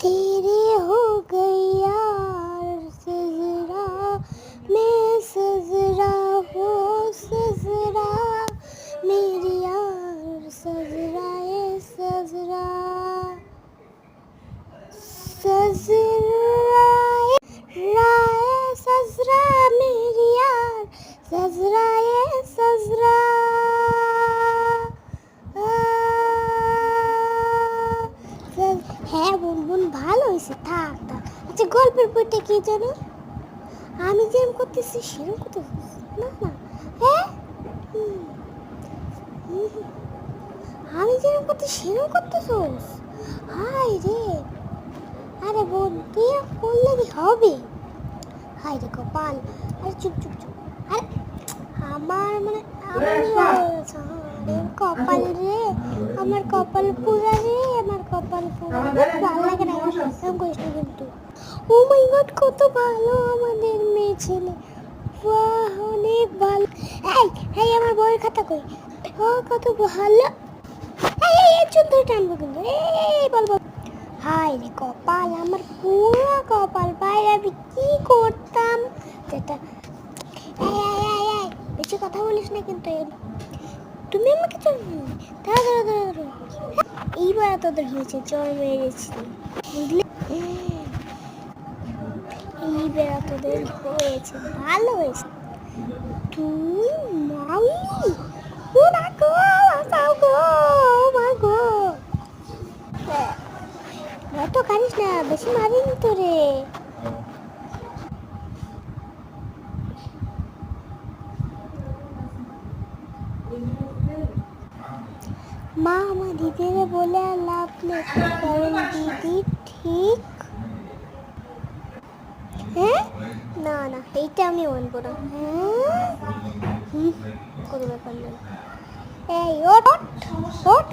तेरे हो गई यार सजरा, मैं सजरा हो सजरा, मेरी यार सजरा ये सजरा, सजरा राय सजरा, मेरी यार सजरा ये सजरा। হ্যাঁ বুনবুন, ভালো হয়েছে, থাক থাক। আচ্ছা গল্পের বইটা কি জানো? আমি যেরকম করতেছি সেরকম করতেছিস না না? হ্যাঁ আমি যেরকম করতেছি সেরকম করতেছিস? হাই রে, আরে বোন তুই করলে কি হবে? হাই রে কপাল, আরে চুপ চুপ চুপ। আরে আমার মানে কপাল রে, আমার কপাল পুরা রে, আমার কপাল পুরা। ভালো লাগে না এরকম করিস না কিন্তু। ও মাই গড, কত ভালো আমাদের মেয়ে ছেলে, বাহ অনেক ভালো। এই এই আমার বইয়ের খাতা কই? ও কত ভালো। এই এই চুল ধরে টানবো কিন্তু, এই বল বল। হাই রে কপাল, আমার পুরো কপাল, বাইরে আমি কি করতাম যেটা। বেশি কথা বলিস না কিন্তু, তুমি আমাকে দাঁড়া দাঁড়া দাঁড়া দাঁড়া। এইবার তোদের হয়েছে, জ্বর মেরেছি বুঝলি, এইবার তোদের হয়েছে, ভালো হয়েছে। তুই মাউই, ও মা গো, বাঁচাও গো, ও মা গো। অত কারিস না, বেশি মারিনি তোরে। মা আমার দিদিরে বলে আর লাভ নেই, কারণ দিদি ঠিক। হ্যাঁ না না, এইটা আমি মানবো না। হ্যাঁ কোনো ব্যাপার নয়। এই ওঠ ওঠ।